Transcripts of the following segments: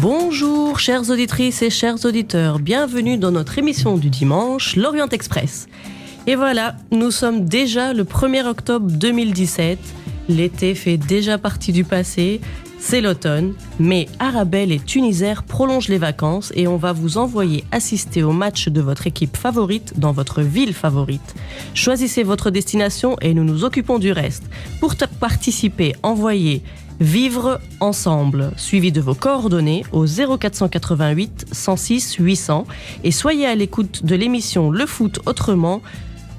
Bonjour chères auditrices et chers auditeurs, bienvenue dans notre émission du dimanche, l'Orient Express. Et voilà, nous sommes déjà le 1er octobre 2017, l'été fait déjà partie du passé, c'est l'automne, mais Arabelle et Tunisair prolongent les vacances et on va vous envoyer assister au match de votre équipe favorite dans votre ville favorite. Choisissez votre destination et nous nous occupons du reste. Pour participer, envoyez Vivre ensemble, suivi de vos coordonnées au 0488 106 800 et soyez à l'écoute de l'émission Le Foot Autrement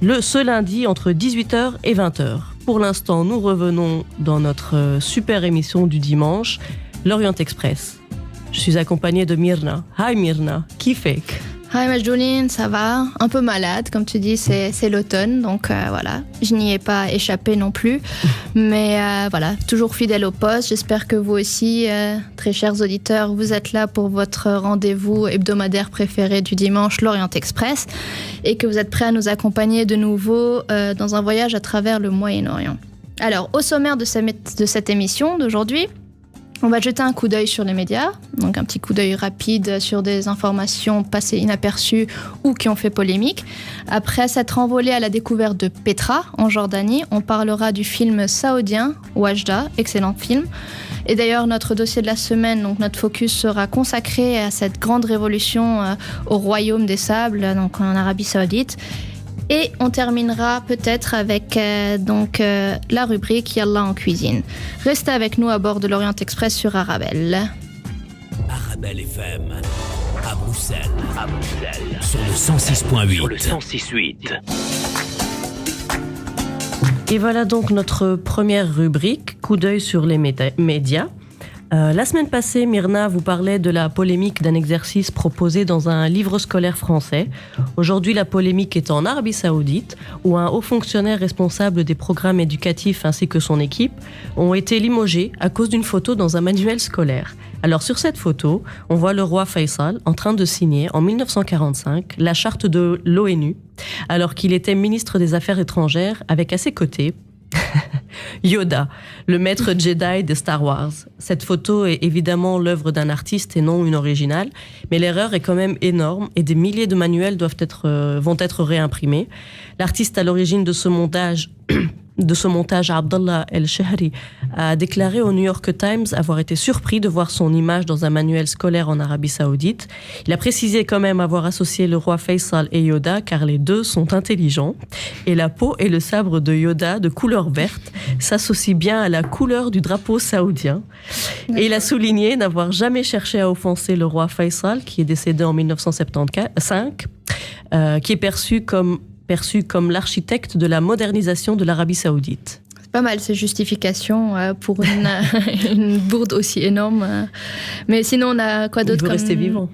ce lundi entre 18h et 20h. Pour l'instant, nous revenons dans notre super émission du dimanche, l'Orient Express. Je suis accompagnée de Myrna. Hi Myrna, kifek. Hi Majdoline, ça va? Un peu malade, comme tu dis, c'est l'automne, donc voilà, je n'y ai pas échappé non plus. Mais voilà, toujours fidèle au poste. J'espère que vous aussi, très chers auditeurs, vous êtes là pour votre rendez-vous hebdomadaire préféré du dimanche, l'Orient Express, et que vous êtes prêts à nous accompagner de nouveau dans un voyage à travers le Moyen-Orient. Alors, au sommaire de cette émission d'aujourd'hui, on va jeter un coup d'œil sur les médias, donc un petit coup d'œil rapide sur des informations passées inaperçues ou qui ont fait polémique. Après s'être envolé à la découverte de Petra, en Jordanie, on parlera du film saoudien Wajda, excellent film. Et d'ailleurs, notre dossier de la semaine, donc notre focus sera consacré à cette grande révolution au Royaume des Sables, donc en Arabie Saoudite. Et on terminera peut-être avec la rubrique Yallah en cuisine. Restez avec nous à bord de l'Orient Express sur Arabelle. Arabelle FM, à Bruxelles. Sur le 106.8. Et voilà donc notre première rubrique, coup d'œil sur les médias. La semaine passée, Myrna vous parlait de la polémique d'un exercice proposé dans un livre scolaire français. Aujourd'hui, la polémique est en Arabie Saoudite, où un haut fonctionnaire responsable des programmes éducatifs ainsi que son équipe ont été limogés à cause d'une photo dans un manuel scolaire. Alors sur cette photo, on voit le roi Faisal en train de signer en 1945 la charte de l'ONU, alors qu'il était ministre des Affaires étrangères avec à ses côtés Yoda, le maître Jedi de Star Wars. Cette photo est évidemment l'œuvre d'un artiste et non une originale, mais l'erreur est quand même énorme et des milliers de manuels vont être réimprimés. L'artiste à l'origine de ce montage, Abdallah El-Shehri, a déclaré au New York Times avoir été surpris de voir son image dans un manuel scolaire en Arabie Saoudite. Il a précisé quand même avoir associé le roi Faisal et Yoda car les deux sont intelligents et la peau et le sabre de Yoda de couleur verte s'associent bien à la couleur du drapeau saoudien. Et il a souligné n'avoir jamais cherché à offenser le roi Faisal qui est décédé en 1975, qui est perçu comme l'architecte de la modernisation de l'Arabie Saoudite. C'est pas mal ces justifications pour une bourde aussi énorme. Mais sinon, on a quoi d'autre comme... rester vivant.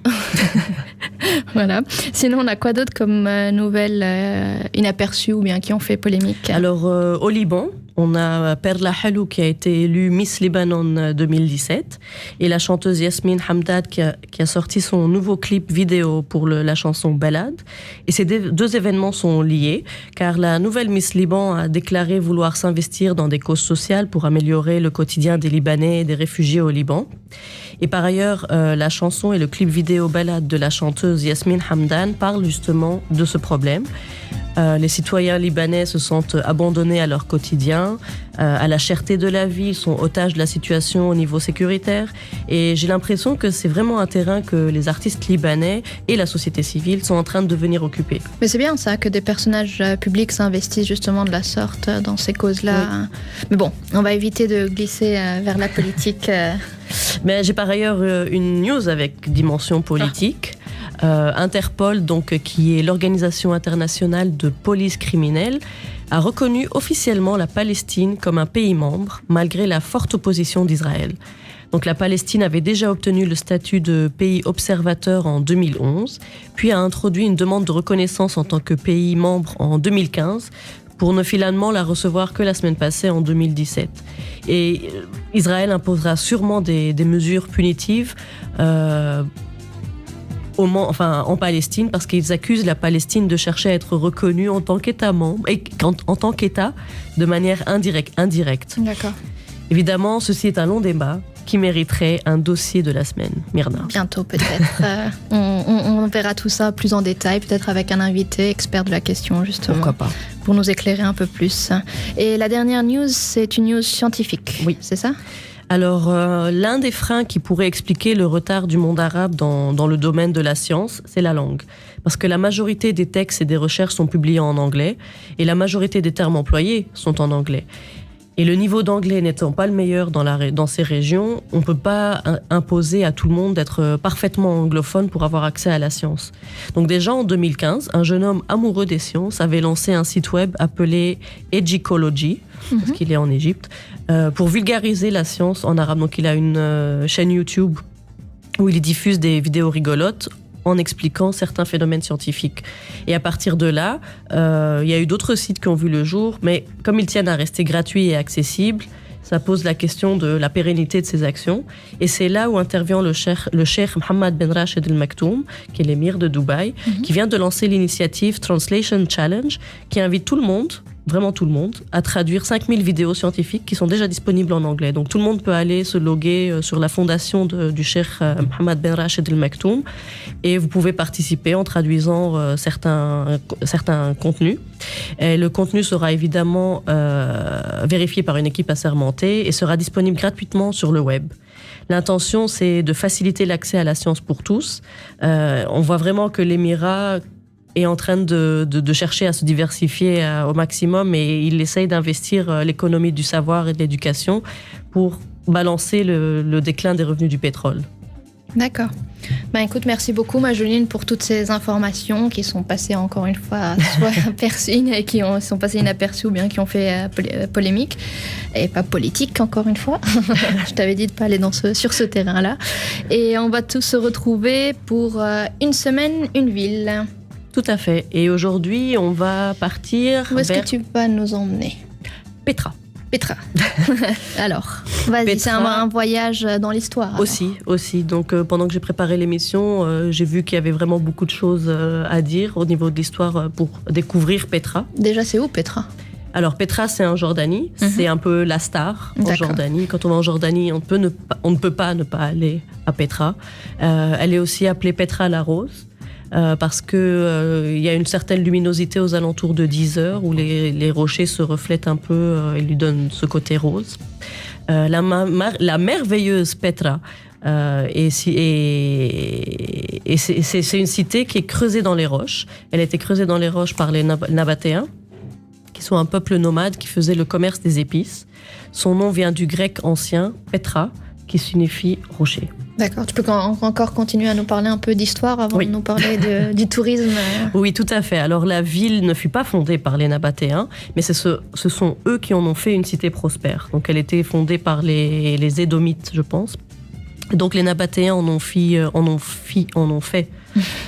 Voilà. Sinon, on a quoi d'autre comme nouvelles inaperçues ou bien qui ont fait polémique? Alors, au Liban, on a Perla Halou qui a été élue Miss Libanon 2017 et la chanteuse Yasmine Hamdad qui a sorti son nouveau clip vidéo pour la chanson Balade. Et ces deux événements sont liés car la nouvelle Miss Liban a déclaré vouloir s'investir dans des causes sociales pour améliorer le quotidien des Libanais et des réfugiés au Liban. Et par ailleurs, la chanson et le clip vidéo Balade de la chanteuse Yasmine Hamdan parlent justement de ce problème. Les citoyens libanais se sentent abandonnés à leur quotidien, à la cherté de la vie, ils sont otages de la situation au niveau sécuritaire. Et j'ai l'impression que c'est vraiment un terrain que les artistes libanais et la société civile sont en train de devenir occupés. Mais c'est bien ça, que des personnages publics s'investissent justement de la sorte dans ces causes-là. Oui. Mais bon, on va éviter de glisser vers la politique. Mais j'ai par ailleurs une news avec dimension politique. Interpol, donc, qui est l'organisation internationale de police criminelle, a reconnu officiellement la Palestine comme un pays membre, malgré la forte opposition d'Israël. Donc la Palestine avait déjà obtenu le statut de pays observateur en 2011, puis a introduit une demande de reconnaissance en tant que pays membre en 2015, pour ne finalement la recevoir que la semaine passée en 2017. Et Israël imposera sûrement des mesures punitives en Palestine, parce qu'ils accusent la Palestine de chercher à être reconnue en tant qu'État membre, et en tant qu'État de manière indirecte. D'accord. Évidemment, ceci est un long débat qui mériterait un dossier de la semaine, Myrna? Bientôt peut-être. On verra tout ça plus en détail, peut-être avec un invité expert de la question justement. Pourquoi pas? Pour nous éclairer un peu plus. Et la dernière news, c'est une news scientifique. Oui. C'est ça? Alors, l'un des freins qui pourrait expliquer le retard du monde arabe dans le domaine de la science, c'est la langue. Parce que la majorité des textes et des recherches sont publiés en anglais, et la majorité des termes employés sont en anglais. Et le niveau d'anglais n'étant pas le meilleur dans ces régions, on ne peut pas imposer à tout le monde d'être parfaitement anglophone pour avoir accès à la science. Donc déjà en 2015, un jeune homme amoureux des sciences avait lancé un site web appelé Egyptology, parce qu'il est en Égypte, pour vulgariser la science en arabe. Donc il a une chaîne YouTube où il diffuse des vidéos rigolotes en expliquant certains phénomènes scientifiques. Et à partir de là, il y a eu d'autres sites qui ont vu le jour, mais comme ils tiennent à rester gratuits et accessibles, ça pose la question de la pérennité de ces actions. Et c'est là où intervient le cheikh Mohammed Ben Rachid Al Maktoum, qui est l'émir de Dubaï, qui vient de lancer l'initiative Translation Challenge, qui invite tout le monde, vraiment tout le monde, à traduire 5000 vidéos scientifiques qui sont déjà disponibles en anglais. Donc tout le monde peut aller se loguer sur la fondation du cheikh Mohammed Ben Rachid Al Maktoum et vous pouvez participer en traduisant certains contenus. Et le contenu sera évidemment vérifié par une équipe assermentée et sera disponible gratuitement sur le web. L'intention, c'est de faciliter l'accès à la science pour tous. On voit vraiment que l'Émirat est en train de chercher à se diversifier au maximum et il essaye d'investir l'économie du savoir et de l'éducation pour balancer le déclin des revenus du pétrole. D'accord. Ben écoute, merci beaucoup Majoline pour toutes ces informations qui sont passées encore une fois soit aperçues et qui sont passées inaperçues ou bien qui ont fait polémique et pas politique encore une fois. Je t'avais dit de pas aller sur ce terrain-là. Et on va tous se retrouver pour une semaine, une ville. Tout à fait. Et aujourd'hui, on va partir Où est-ce que tu vas nous emmener? Petra. Alors, vas-y, Petra, c'est un voyage dans l'histoire. Alors. Aussi. Donc, pendant que j'ai préparé l'émission, j'ai vu qu'il y avait vraiment beaucoup de choses à dire au niveau de l'histoire pour découvrir Petra. Déjà, c'est où Petra? Alors, Petra, c'est en Jordanie. C'est un peu la star en Jordanie. Quand on va en Jordanie, on ne peut pas ne pas aller à Petra. Elle est aussi appelée Petra la Rose. Parce que y a une certaine luminosité aux alentours de 10 heures où les rochers se reflètent un peu et lui donnent ce côté rose. La merveilleuse Petra, c'est une cité qui est creusée dans les roches. Elle a été creusée dans les roches par les Nabatéens, qui sont un peuple nomade qui faisait le commerce des épices. Son nom vient du grec ancien Petra, qui signifie rocher. D'accord, tu peux encore continuer à nous parler un peu d'histoire avant de nous parler du tourisme. Oui, tout à fait. Alors la ville ne fut pas fondée par les Nabatéens, mais ce sont eux qui en ont fait une cité prospère. Donc elle était fondée par les Édomites, je pense. Donc les Nabatéens en ont fait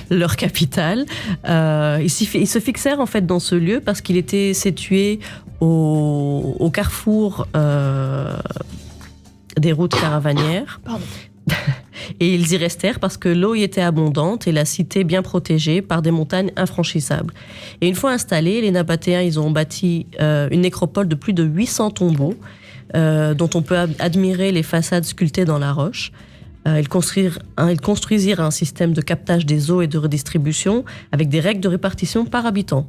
leur capitale. Ils se fixèrent en fait dans ce lieu parce qu'il était situé au carrefour des routes caravanières. Pardon. Et ils y restèrent parce que l'eau y était abondante et la cité bien protégée par des montagnes infranchissables. Et une fois installés, les Nabatéens, ils ont bâti une nécropole de plus de 800 tombeaux dont on peut admirer les façades sculptées dans la roche. Ils construisirent un système de captage des eaux et de redistribution avec des règles de répartition par habitant.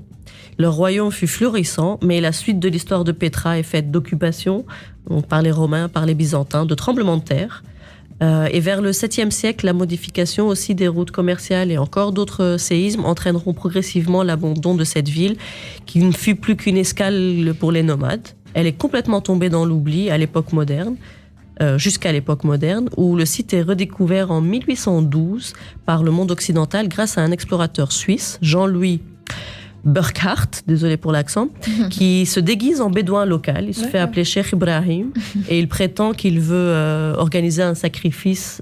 Leur royaume fut florissant, mais la suite de l'histoire de Petra est faite d'occupations, donc par les Romains, par les Byzantins, de tremblements de terre. Et vers le 7e siècle, la modification aussi des routes commerciales et encore d'autres séismes entraîneront progressivement l'abandon de cette ville qui ne fut plus qu'une escale pour les nomades. Elle est complètement tombée dans l'oubli à l'époque moderne, jusqu'à l'époque moderne, où le site est redécouvert en 1812 par le monde occidental grâce à un explorateur suisse, Jean-Louis Burckhardt, désolé pour l'accent, qui se déguise en bédouin local. Il se fait appeler Cheikh Ibrahim et il prétend qu'il veut organiser un sacrifice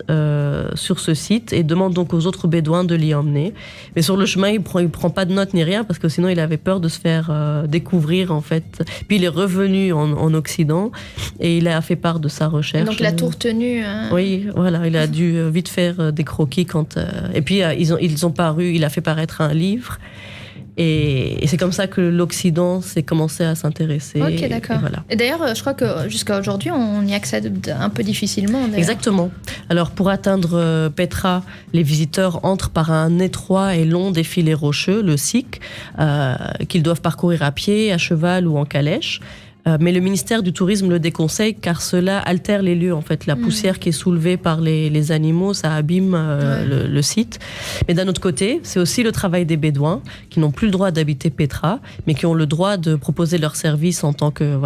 sur ce site et demande donc aux autres bédouins de l'y emmener. Mais sur le chemin, il prend pas de notes ni rien parce que sinon il avait peur de se faire découvrir en fait. Puis il est revenu en Occident et il a fait part de sa recherche. Donc il a tout retenu. Oui, voilà, il a dû vite faire des croquis quand. Et puis il a fait paraître un livre. Et c'est comme ça que l'Occident s'est commencé à s'intéresser. Ok, d'accord. Et voilà. Et d'ailleurs, je crois que jusqu'à aujourd'hui, on y accède un peu difficilement. D'ailleurs. Exactement. Alors, pour atteindre Petra, les visiteurs entrent par un étroit et long défilé rocheux, le Siq, qu'ils doivent parcourir à pied, à cheval ou en calèche. Mais le ministère du Tourisme le déconseille car cela altère les lieux. En fait, la poussière qui est soulevée par les animaux, ça abîme le site. Mais d'un autre côté, c'est aussi le travail des Bédouins qui n'ont plus le droit d'habiter Petra, mais qui ont le droit de proposer leurs services en tant que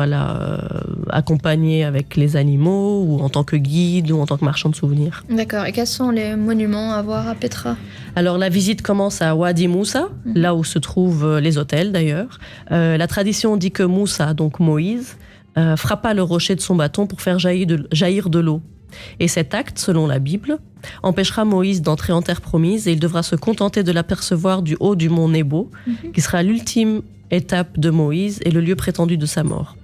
accompagnés avec les animaux ou en tant que guide ou en tant que marchand de souvenirs. D'accord. Et quels sont les monuments à voir à Petra? Alors la visite commence à Wadi Moussa, là où se trouvent les hôtels d'ailleurs. La tradition dit que Moussa, donc Moïse, frappa le rocher de son bâton pour faire jaillir de l'eau. Et cet acte, selon la Bible, empêchera Moïse d'entrer en terre promise et il devra se contenter de l'apercevoir du haut du mont Nebo, qui sera l'ultime étape de Moïse et le lieu prétendu de sa mort.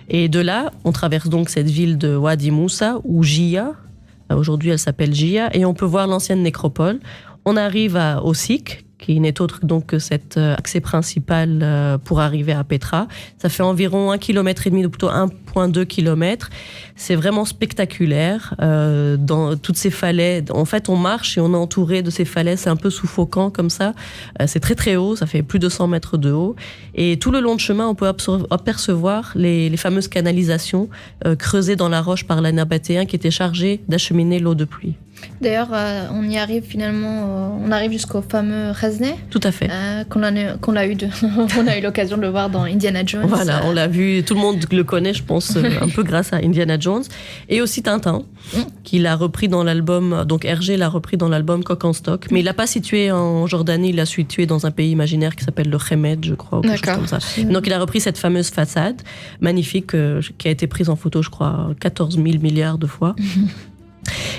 Et de là, on traverse donc cette ville de Wadi Moussa, ou Jia. Aujourd'hui, elle s'appelle Jia, et on peut voir l'ancienne nécropole. On arrive au Siq, qui n'est autre donc que cet accès principal pour arriver à Petra. Ça fait environ 1,5 km, ou plutôt 1,2 km. C'est vraiment spectaculaire. Dans toutes ces falaises, en fait, on marche et on est entouré de ces falaises. C'est un peu suffocant comme ça. C'est très très haut, ça fait plus de 100 mètres de haut. Et tout le long de chemin, on peut apercevoir les fameuses canalisations creusées dans la roche par les Nabatéens qui étaient chargés d'acheminer l'eau de pluie. D'ailleurs, on y arrive finalement, on arrive jusqu'au fameux Khazne. Tout à fait. On a eu l'occasion de le voir dans Indiana Jones. Voilà, on l'a vu, tout le monde le connaît, je pense, un peu grâce à Indiana Jones. Et aussi Tintin, qu'il a repris dans l'album, donc Hergé l'a repris dans l'album Coq en stock. Mais il l'a pas situé en Jordanie, il l'a situé dans un pays imaginaire qui s'appelle le Khémed, je crois, ou quelque chose comme ça. Donc il a repris cette fameuse façade magnifique qui a été prise en photo, je crois, 14 000 milliards de fois.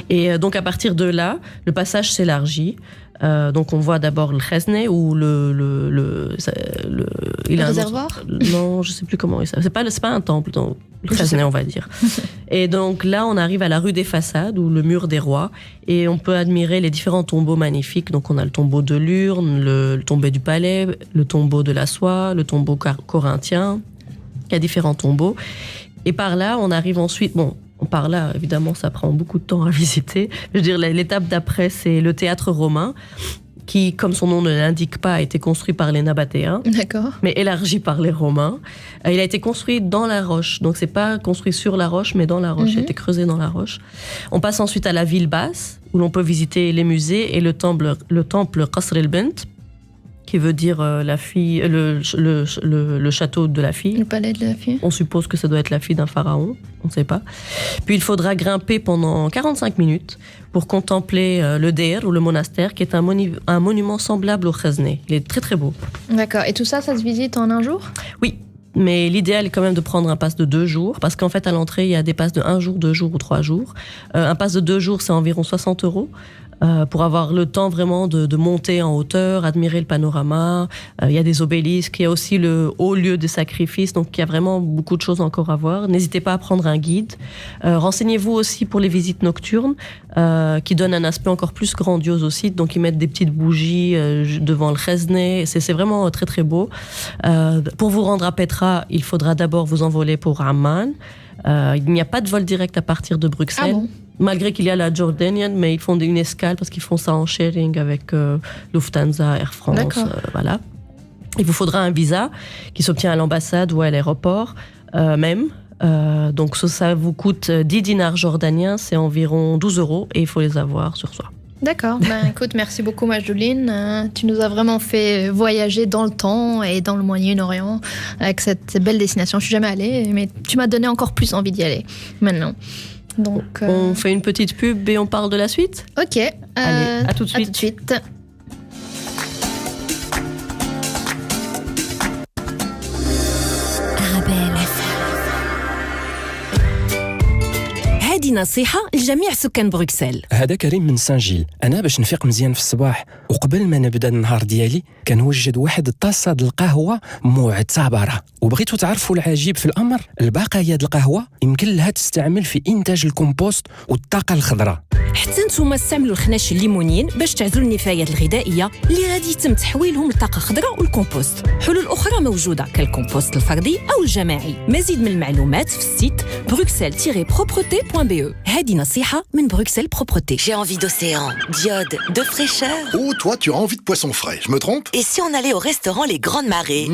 Et donc à partir de là, le passage s'élargit. Donc on voit d'abord le Khazne ou le réservoir. Non, je sais plus comment il s'appelle. C'est pas un temple, donc le Khazne on va dire. Et donc là, on arrive à la rue des Façades ou le mur des rois, et on peut admirer les différents tombeaux magnifiques. Donc on a le tombeau de l'urne, le tombeau du palais, le tombeau de la soie, le tombeau corinthien. Il y a différents tombeaux. Et par là, on arrive ensuite. Par là, évidemment, ça prend beaucoup de temps à visiter. Je veux dire, l'étape d'après, c'est le théâtre romain, qui, comme son nom ne l'indique pas, a été construit par les Nabatéens, mais élargi par les Romains. Il a été construit dans la roche, donc c'est pas construit sur la roche, mais dans la roche. Il a été creusé dans la roche. On passe ensuite à la ville basse, où l'on peut visiter les musées et le temple Qasr el-Bint, qui veut dire la fille, le château de la fille. Le palais de la fille. On suppose que ça doit être la fille d'un pharaon, on ne sait pas. Puis il faudra grimper pendant 45 minutes pour contempler le Deir, ou le monastère, qui est un monument semblable au Khazne. Il est très très beau. D'accord, et tout ça, ça se visite en un jour? Oui, mais l'idéal est quand même de prendre un pass de 2 jours, parce qu'en fait à l'entrée, il y a des passes de 1 jour, 2 jours ou 3 jours. Un pass de 2 jours, c'est environ 60 €. Pour avoir le temps vraiment de monter en hauteur, admirer le panorama. Il y a des obélisques, il y a aussi le haut lieu des sacrifices, donc il y a vraiment beaucoup de choses encore à voir. N'hésitez pas à prendre un guide. Renseignez-vous aussi pour les visites nocturnes, qui donnent un aspect encore plus grandiose au site. Donc ils mettent des petites bougies devant le Khazne, c'est vraiment très très beau. Pour vous rendre à Petra, il faudra d'abord vous envoler pour Amman. Il n'y a pas de vol direct à partir de Bruxelles. Ah bon? Malgré qu'il y a la Jordanian, mais ils font une escale parce qu'ils font ça en sharing avec Lufthansa, Air France. Voilà. Il vous faudra un visa qui s'obtient à l'ambassade ou à l'aéroport même. Donc ça vous coûte 10 dinars jordaniens, c'est environ 12 € et il faut les avoir sur soi. D'accord, écoute, merci beaucoup Majdoline. Tu nous as vraiment fait voyager dans le temps et dans le Moyen-Orient avec cette belle destination. Je suis jamais allée, mais tu m'as donné encore plus envie d'y aller maintenant. Donc, on fait une petite pub et on parle de la suite? Ok. Allez, à tout de suite. À tout de suite. هذه نصيحة لجميع سكان بروكسل. هذا كريم من سان-جيل. أنا باش نفيق مزيان في الصباح وقبل ما نبدأ النهار ديالي كنوجد واحد الطاسة د القهوة معتبرة. وبغيتو تعرفوا العجيب في الأمر، البقايا د القهوة يمكن لها تستعمل في إنتاج الكومبوست والطاقة الخضراء. حتى نتوما استعملوا الخناش الليمونيين باش تعزلوا النفايات الغذائيه اللي غادي يتم تحويلهم لطاقه خضراء والكومبوست. حلول اخرى موجوده كالكومبوست الفردي او الجماعي. مزيد من المعلومات في السيت bruxelles-propreté.be. هذه نصيحه من بروكسل بروبرتي. J'ai envie d'océan, d'iode, de fraîcheur. Oh, toi, tu as envie de poisson frais, je me trompe? Et si on allait au restaurant Les Grandes Marées?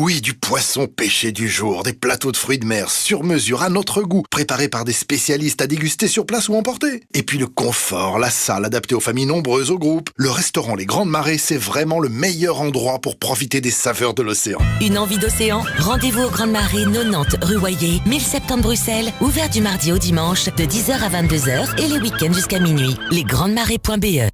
Oui, du poisson pêché du jour, des plateaux de fruits de mer sur mesure à notre goût, préparés par des spécialistes à déguster sur place ou emporter. Et puis le confort, la salle adaptée aux familles nombreuses, au groupe. Le restaurant Les Grandes Marées, c'est vraiment le meilleur endroit pour profiter des saveurs de l'océan. Une envie d'océan? Rendez-vous aux Grandes Marées 90 rue Royer, 1070 Bruxelles, ouvert du mardi au dimanche de 10h à 22h et les week-ends jusqu'à minuit. lesgrandesmarées.be.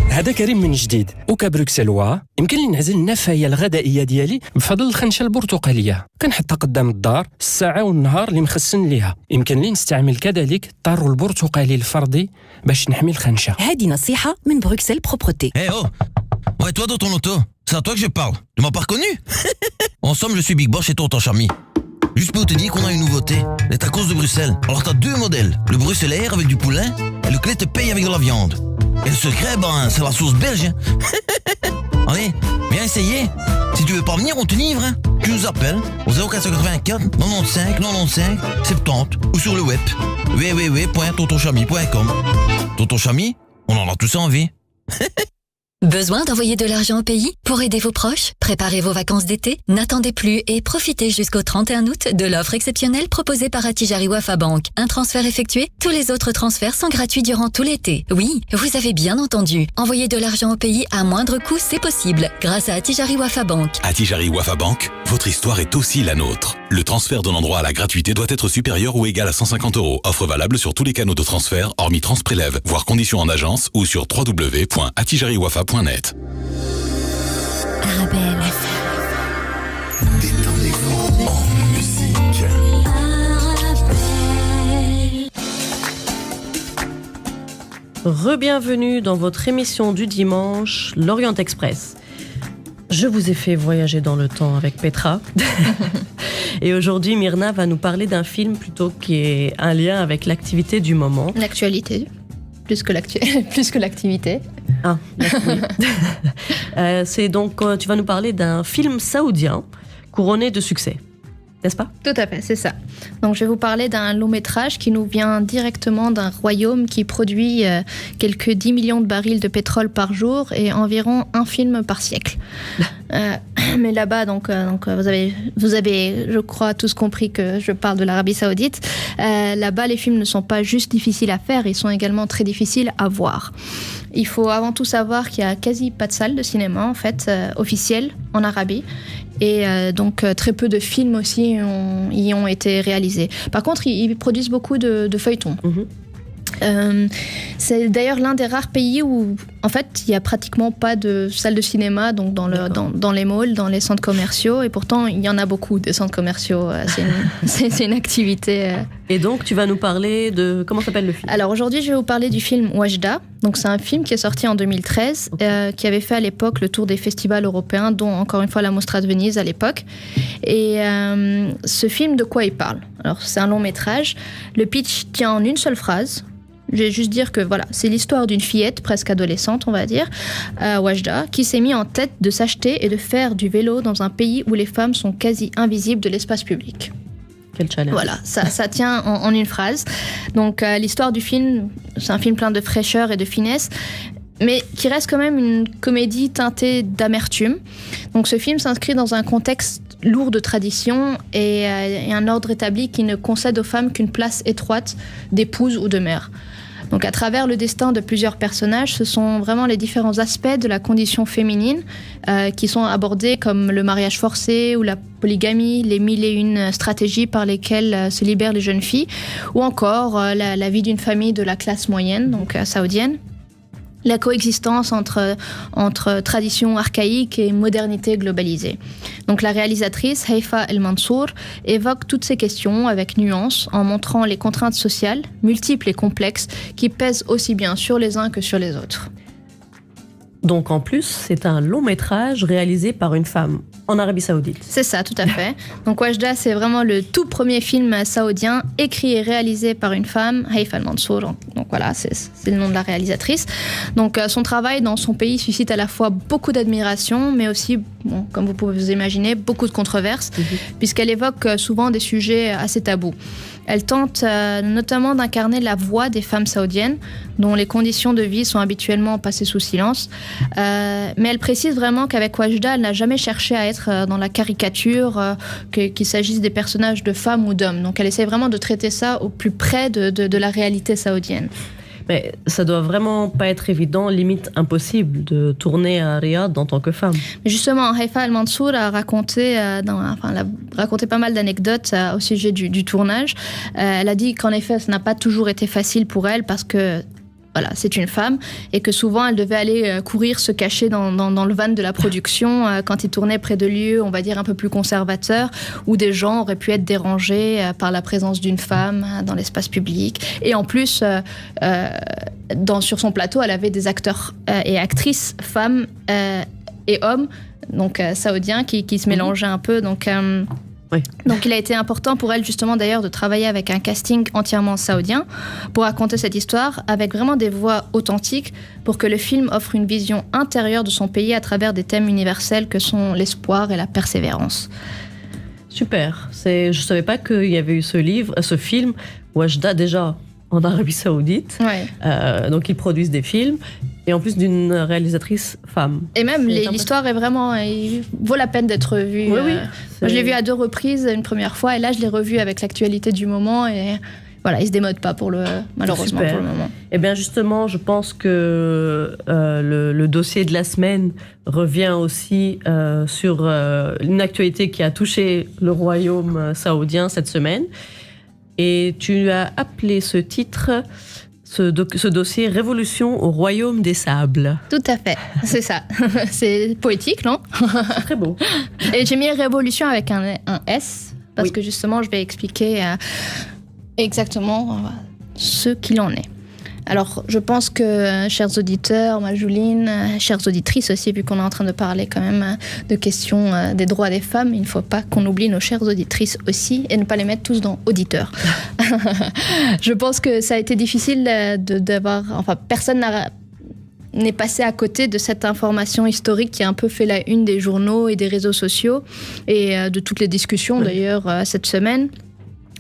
هذا كريم من جديد. وكبروكسلوا يمكن لي نعزل النفايا الغذائيه ديالي بفضل الخنشه البرتقاليه. كنحطها قدام الدار الساعه والنهار اللي مخسن ليها. يمكن لي نستعمل كذلك الطار البرتقالي الفردي باش نحمي الخنشه. هذه نصيحه من بروكسل بروبرتي. Eh oh! Ouais, toi dans ton auto, c'est à toi que je parle. Tu m'as pas reconnu? En somme, je suis Big Boss et Tonton Chami. Juste pour te dire qu'on a une nouveauté, les tacos de Bruxelles. Alors t'as deux modèles, le bruxellaire avec du poulain et le clé te paye avec de la viande. Et le secret, c'est la sauce belge. Allez, viens essayer. Si tu veux pas venir, on te livre. Tu nous appelles au 0484 95 95 70 ou sur le web www.tontonchami.com. Tonton Chami, on en a tous envie. Besoin d'envoyer de l'argent au pays? Pour aider vos proches? Préparez vos vacances d'été? N'attendez plus et profitez jusqu'au 31 août de l'offre exceptionnelle proposée par Attijari Wafa Bank. Un transfert effectué? Tous les autres transferts sont gratuits durant tout l'été. Oui, vous avez bien entendu. Envoyer de l'argent au pays à moindre coût, c'est possible grâce à Attijari Wafa Bank. Attijari Wafa Bank, votre histoire est aussi la nôtre. Le transfert d'un endroit à la gratuité doit être supérieur ou égal à 150 €. Offre valable sur tous les canaux de transfert, hormis Transprélève. Voir conditions en agence ou sur www.attijariwafa.net. Arabelle. Détendez-vous en musique. Re-bienvenue dans votre émission du dimanche, l'Orient Express. Je vous ai fait voyager dans le temps avec Petra. Et aujourd'hui, Myrna va nous parler d'un film plutôt qui est un lien avec l'activité du moment. L'actualité, plus que l'activité. Ah, oui. C'est donc, tu vas nous parler d'un film saoudien couronné de succès, n'est-ce pas? Tout à fait, c'est ça. Donc je vais vous parler d'un long métrage qui nous vient directement d'un royaume qui produit quelques 10 millions de barils de pétrole par jour et environ un film par siècle. Mais là-bas, donc vous avez, je crois, tous compris que je parle de l'Arabie Saoudite. Là-bas, les films ne sont pas juste difficiles à faire, ils sont également très difficiles à voir. Il faut avant tout savoir qu'il n'y a quasi pas de salle de cinéma, en fait, officielle en Arabie. Et donc très peu de films aussi y ont été réalisés. Par contre, ils produisent beaucoup de feuilletons. C'est d'ailleurs l'un des rares pays où, en fait, il n'y a pratiquement pas de salle de cinéma donc dans les malls, dans les centres commerciaux. Et pourtant, il y en a beaucoup des centres commerciaux. C'est une activité. Et donc, tu vas nous parler de... Comment s'appelle le film? Alors aujourd'hui, je vais vous parler du film Wajda. Donc c'est un film qui est sorti en 2013, qui avait fait à l'époque le tour des festivals européens, dont encore une fois la Mostra de Venise à l'époque. Et ce film, de quoi il parle? Alors c'est un long métrage. Le pitch tient en une seule phrase. Je vais juste dire que voilà, c'est l'histoire d'une fillette presque adolescente, on va dire, Wajda, qui s'est mis en tête de s'acheter et de faire du vélo dans un pays où les femmes sont quasi invisibles de l'espace public. Quel challenge. Voilà, ça tient en une phrase. Donc l'histoire du film, c'est un film plein de fraîcheur et de finesse, mais qui reste quand même une comédie teintée d'amertume. Donc ce film s'inscrit dans un contexte lourd de tradition et un ordre établi qui ne concède aux femmes qu'une place étroite d'épouse ou de mère. Donc à travers le destin de plusieurs personnages, ce sont vraiment les différents aspects de la condition féminine qui sont abordés, comme le mariage forcé ou la polygamie, les 1001 stratégies par lesquelles se libèrent les jeunes filles, ou encore la vie d'une famille de la classe moyenne, donc saoudienne. La coexistence entre tradition archaïque et modernité globalisée. Donc la réalisatrice Haifa El Mansour évoque toutes ces questions avec nuance en montrant les contraintes sociales, multiples et complexes, qui pèsent aussi bien sur les uns que sur les autres. Donc en plus, c'est un long métrage réalisé par une femme en Arabie Saoudite. C'est ça, tout à fait. Donc Wajda, c'est vraiment le tout premier film saoudien écrit et réalisé par une femme, Haifa El Mansour. Donc voilà, c'est le nom de la réalisatrice. Donc son travail dans son pays suscite à la fois beaucoup d'admiration, mais aussi, bon, comme vous pouvez vous imaginer, beaucoup de controverses, puisqu'elle évoque souvent des sujets assez tabous. Elle tente notamment d'incarner la voix des femmes saoudiennes, dont les conditions de vie sont habituellement passées sous silence. Mais elle précise vraiment qu'avec Wajda, elle n'a jamais cherché à être dans la caricature, qu'il s'agisse des personnages de femmes ou d'hommes. Donc elle essaie vraiment de traiter ça au plus près de la réalité saoudienne. Mais ça doit vraiment pas être évident, limite impossible, de tourner à Riyad en tant que femme. Mais justement, Haifa Al-Mansour a raconté, elle a raconté pas mal d'anecdotes au sujet du tournage. Elle a dit qu'en effet, ça n'a pas toujours été facile pour elle parce que voilà, c'est une femme et que souvent elle devait aller courir, se cacher dans le van de la production quand ils tournaient près de lieux, on va dire, un peu plus conservateurs, où des gens auraient pu être dérangés par la présence d'une femme dans l'espace public. Et en plus, sur son plateau, elle avait des acteurs et actrices, femmes et hommes, donc saoudiens, qui se mélangeaient un peu. Oui. Donc il a été important pour elle justement d'ailleurs de travailler avec un casting entièrement saoudien pour raconter cette histoire avec vraiment des voix authentiques pour que le film offre une vision intérieure de son pays à travers des thèmes universels que sont l'espoir et la persévérance. Super. Je savais pas qu'il y avait eu ce film, Wajda, déjà en Arabie Saoudite. Ouais. Donc ils produisent des films et en plus d'une réalisatrice femme. Et même l'histoire est vraiment, il vaut la peine d'être vue. Oui, oui. Moi, je l'ai vue à 2 reprises, une première fois, et là je l'ai revue avec l'actualité du moment et voilà, il se démode pas malheureusement Super. pour le moment. Eh bien justement, je pense que le dossier de la semaine revient aussi sur une actualité qui a touché le royaume saoudien cette semaine. Et tu as appelé ce titre, ce dossier, Révolution au royaume des sables. Tout à fait, c'est ça. C'est poétique, non ? C'est très beau. Et j'ai mis Révolution avec un S, parce que justement, je vais expliquer exactement ce qu'il en est. Alors, je pense que, chers auditeurs, Majouline, chères auditrices aussi, vu qu'on est en train de parler quand même de questions des droits des femmes, il ne faut pas qu'on oublie nos chères auditrices aussi et ne pas les mettre tous dans auditeurs. Je pense que ça a été difficile d'avoir... Enfin, personne n'est passé à côté de cette information historique qui a un peu fait la une des journaux et des réseaux sociaux et de toutes les discussions d'ailleurs cette semaine.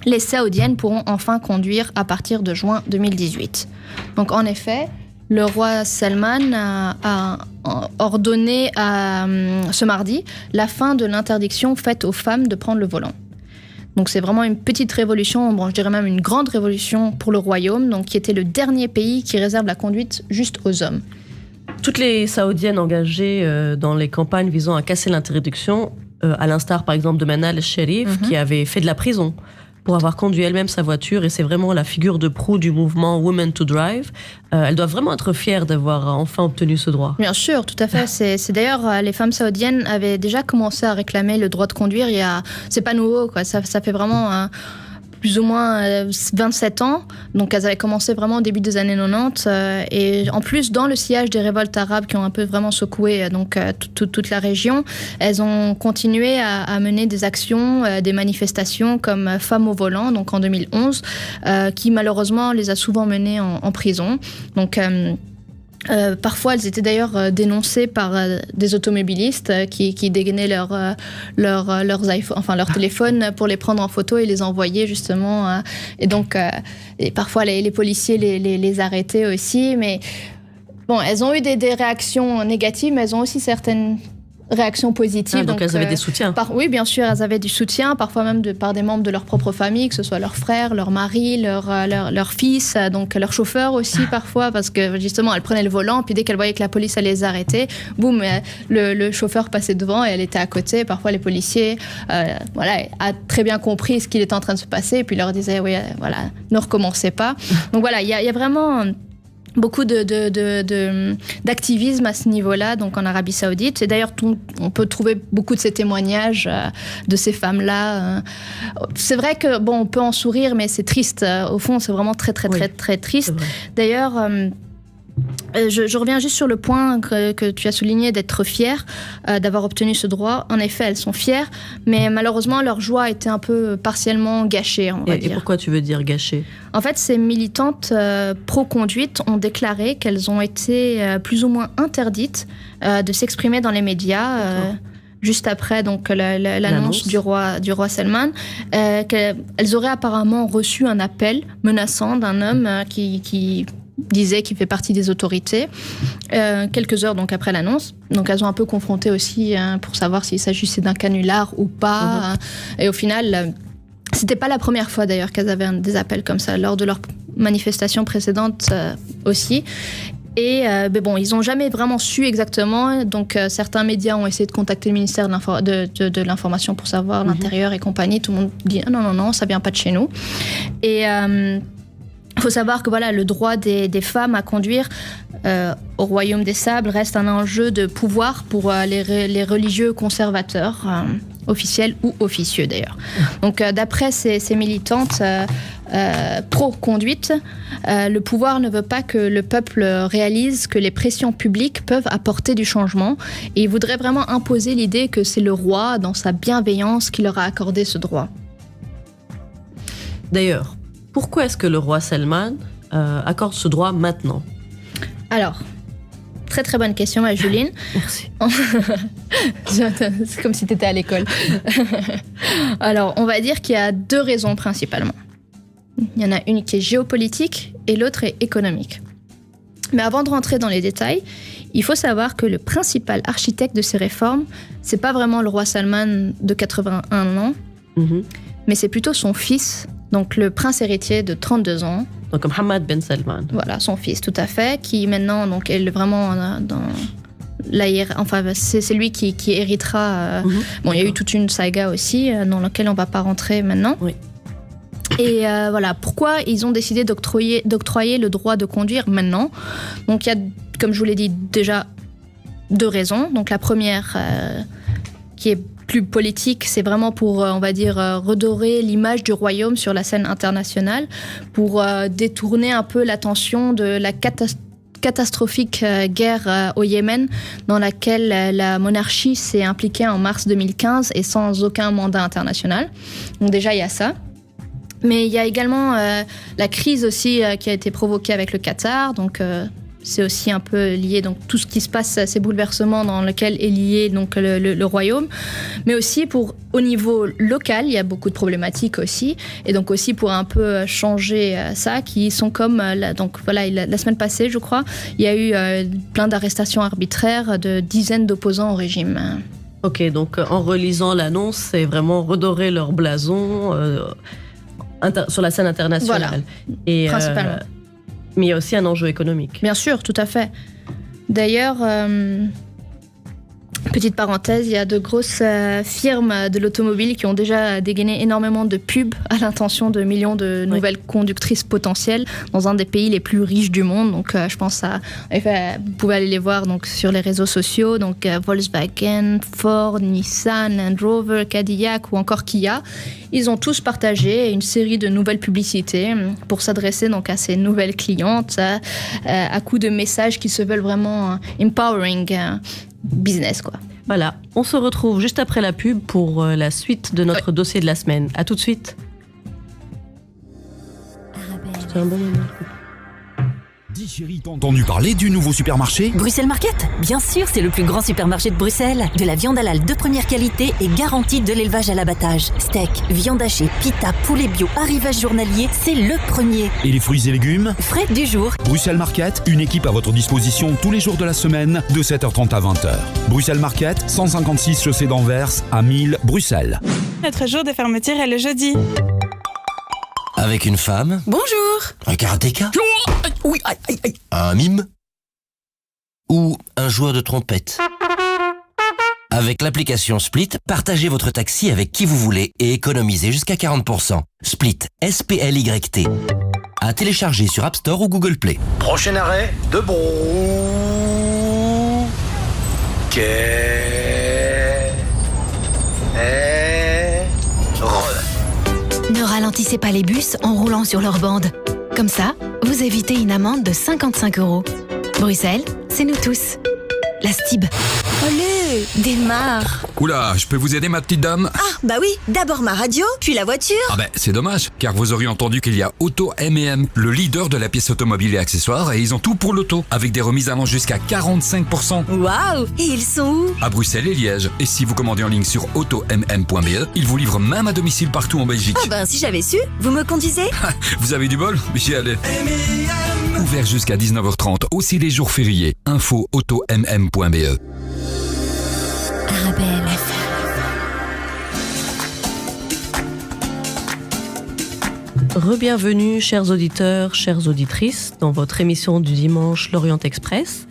Les Saoudiennes pourront enfin conduire à partir de juin 2018. Donc en effet, le roi Salman a ordonné ce mardi la fin de l'interdiction faite aux femmes de prendre le volant. Donc c'est vraiment une petite révolution, je dirais même une grande révolution pour le royaume, donc qui était le dernier pays qui réserve la conduite juste aux hommes. Toutes les Saoudiennes engagées dans les campagnes visant à casser l'interdiction, à l'instar par exemple de Manal el-Sharif, qui avait fait de la prison pour avoir conduit elle-même sa voiture, et c'est vraiment la figure de proue du mouvement Women to Drive. Elles doivent vraiment être fières d'avoir enfin obtenu ce droit. Bien sûr, tout à fait. C'est d'ailleurs, les femmes saoudiennes avaient déjà commencé à réclamer le droit de conduire. C'est pas nouveau, quoi. Ça fait vraiment plus ou moins 27 ans. Donc elles avaient commencé vraiment au début des années 90. Et en plus, dans le sillage des révoltes arabes qui ont un peu vraiment secoué toute la région, elles ont continué à mener des actions, des manifestations comme Femmes au volant, donc en 2011, qui malheureusement les a souvent menées en prison. Donc parfois, elles étaient d'ailleurs dénoncées par des automobilistes qui dégainaient leurs téléphones pour les prendre en photo et les envoyer justement. Et donc, et parfois les policiers les arrêtaient aussi. Mais bon, elles ont eu des réactions négatives, mais elles ont aussi certaines réactions positives. Donc elles avaient des soutiens. Oui, bien sûr, elles avaient du soutien, parfois même par des membres de leur propre famille, que ce soit leurs frères, leur mari, leur fils, donc leur chauffeur aussi parfois, parce que justement, elles prenaient le volant, puis dès qu'elles voyaient que la police allait les arrêter, boum, le chauffeur passait devant et elle était à côté. Parfois, les policiers a très bien compris ce qu'il était en train de se passer, et puis leur disaient, oui, ne recommencez pas. Donc voilà, il y a vraiment beaucoup d'activisme à ce niveau-là, donc en Arabie Saoudite. Et d'ailleurs, on peut trouver beaucoup de ces témoignages de ces femmes-là. C'est vrai que on peut en sourire, mais c'est triste. Au fond, c'est vraiment très, très, très, très triste. D'ailleurs, Je reviens juste sur le point que tu as souligné d'être fière d'avoir obtenu ce droit. En effet, elles sont fières, mais malheureusement, leur joie a été un peu partiellement gâchée, on va dire. Et pourquoi tu veux dire gâchée ? En fait, ces militantes pro-conduite ont déclaré qu'elles ont été plus ou moins interdites de s'exprimer dans les médias. Juste après donc l'annonce du roi Salman, qu'elles auraient apparemment reçu un appel menaçant d'un homme qui disait qu'il fait partie des autorités, quelques heures donc après l'annonce. Donc elles ont un peu confronté aussi pour savoir s'il s'agissait d'un canular ou pas. Et au final, c'était pas la première fois d'ailleurs qu'elles avaient des appels comme ça, lors de leur manifestation précédente aussi. Et bon, ils n'ont jamais vraiment su exactement. Donc, certains médias ont essayé de contacter le ministère de l'Information pour savoir l'intérieur et compagnie. Tout le monde dit non, ça vient pas de chez nous. Et il faut savoir que voilà, le droit des femmes à conduire au Royaume des Sables reste un enjeu de pouvoir pour les religieux conservateurs, officiels ou officieux d'ailleurs. Donc, d'après ces militantes pro-conduite, le pouvoir ne veut pas que le peuple réalise que les pressions publiques peuvent apporter du changement, et il voudrait vraiment imposer l'idée que c'est le roi, dans sa bienveillance, qui leur a accordé ce droit. D'ailleurs, pourquoi est-ce que le roi Salman accorde ce droit maintenant ? Alors, très très bonne question, ma Juline. Merci. C'est comme si tu étais à l'école. Alors, on va dire qu'il y a deux raisons principalement. Il y en a une qui est géopolitique et l'autre est économique. Mais avant de rentrer dans les détails, il faut savoir que le principal architecte de ces réformes, c'est pas vraiment le roi Salman de 81 ans, mais c'est plutôt son fils, donc le prince héritier de 32 ans. Donc Mohammed Ben Salman. Voilà, son fils, tout à fait, qui maintenant donc, est vraiment dans enfin, c'est lui qui héritera. Bon, il y a eu toute une saga aussi, dans laquelle on ne va pas rentrer maintenant. Oui. Et voilà, pourquoi ils ont décidé d'octroyer le droit de conduire maintenant ? Donc il y a, comme je vous l'ai dit, déjà deux raisons. Donc la première, qui est plus politique, c'est vraiment pour, on va dire, redorer l'image du royaume sur la scène internationale, pour détourner un peu l'attention de la catastrophique guerre au Yémen, dans laquelle la monarchie s'est impliquée en mars 2015 et sans aucun mandat international. Donc déjà, il y a ça. Mais il y a également la crise aussi qui a été provoquée avec le Qatar, donc c'est aussi un peu lié, donc tout ce qui se passe, ces bouleversements dans lesquels est lié donc le royaume, mais aussi au niveau local, il y a beaucoup de problématiques aussi, et donc aussi pour un peu changer ça, qui sont comme donc voilà, la semaine passée, je crois, il y a eu plein d'arrestations arbitraires de dizaines d'opposants au régime. Ok, donc en relisant l'annonce, c'est vraiment redorer leur blason sur la scène internationale. Voilà, et, principalement. Mais il y a aussi un enjeu économique. Bien sûr, tout à fait. D'ailleurs, petite parenthèse, il y a de grosses firmes de l'automobile qui ont déjà dégainé énormément de pubs à l'intention de millions de nouvelles conductrices potentielles dans un des pays les plus riches du monde. Donc, je pense vous pouvez aller les voir donc, sur les réseaux sociaux. Donc, Volkswagen, Ford, Nissan, Land Rover, Cadillac ou encore Kia. Ils ont tous partagé une série de nouvelles publicités pour s'adresser donc à ces nouvelles clientes à coup de messages qui se veulent vraiment empowering business, quoi. Voilà, on se retrouve juste après la pub pour la suite de notre dossier de la semaine. À tout de suite. C'était un bon moment. Dis chérie, t'as entendu parler du nouveau supermarché ? Bruxelles Market ? Bien sûr, c'est le plus grand supermarché de Bruxelles. De la viande halal de première qualité et garantie de l'élevage à l'abattage. Steak, viande hachée, pita, poulet bio, arrivage journalier, c'est le premier. Et les fruits et légumes ? Frais du jour. Bruxelles Market, une équipe à votre disposition tous les jours de la semaine, de 7h30 à 20h. Bruxelles Market, 156 chaussée d'Anvers, à 1000, Bruxelles. Notre jour de fermeture est le jeudi. Avec une femme. Bonjour. Un karatéka. Oui, aïe, aïe, aïe. Un mime. Ou un joueur de trompette. Avec l'application Split, partagez votre taxi avec qui vous voulez et économisez jusqu'à 40%. Split, S-P-L-Y-T. À télécharger sur App Store ou Google Play. Prochain arrêt, de Brou. Ne ralentissez pas les bus en roulant sur leur bande. Comme ça, vous évitez une amende de 55 €. Bruxelles, c'est nous tous. La STIB. Allez, démarre. Oula, je peux vous aider ma petite dame? Ah, bah oui, d'abord ma radio, puis la voiture. Ah ben, c'est dommage, car vous auriez entendu qu'il y a Auto M&M, le leader de la pièce automobile et accessoires, et ils ont tout pour l'auto, avec des remises allant jusqu'à 45%. Waouh, et ils sont où? À Bruxelles et Liège. Et si vous commandez en ligne sur automm.be, ils vous livrent même à domicile partout en Belgique. Ah ben, si j'avais su, vous me conduisez? Vous avez du bol? J'y allais. Ouvert jusqu'à 19h30, aussi les jours fériés. Info automm.be. Arabelle FM. Re-bienvenue, chers auditeurs, chères auditrices, dans votre émission du dimanche L'Orient Express.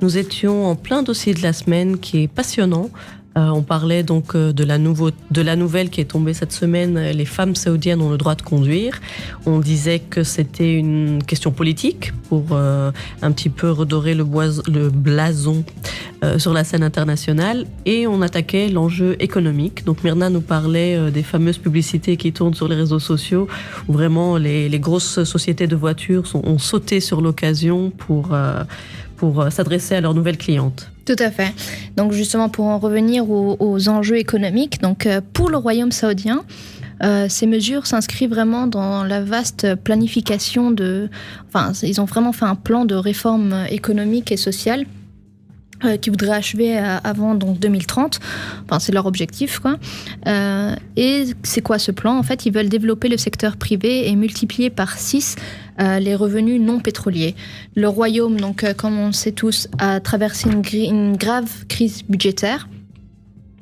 Nous étions en plein dossier de la semaine qui est passionnant. On parlait donc de la nouvelle qui est tombée cette semaine, les femmes saoudiennes ont le droit de conduire. On disait que c'était une question politique pour un petit peu redorer le blason sur la scène internationale, et on attaquait l'enjeu économique. Donc Myrna nous parlait des fameuses publicités qui tournent sur les réseaux sociaux, où vraiment les grosses sociétés de voitures ont sauté sur l'occasion pour s'adresser à leurs nouvelles clientes. Tout à fait. Donc justement, pour en revenir aux enjeux économiques, donc pour le Royaume saoudien, ces mesures s'inscrivent vraiment dans la vaste planification ils ont vraiment fait un plan de réforme économique et sociale qui voudraient achever avant donc 2030. Enfin, c'est leur objectif, quoi. Et c'est quoi ce plan? En fait, ils veulent développer le secteur privé et multiplier par 6 les revenus non pétroliers. Le Royaume, donc, comme on le sait tous, a traversé une grave crise budgétaire.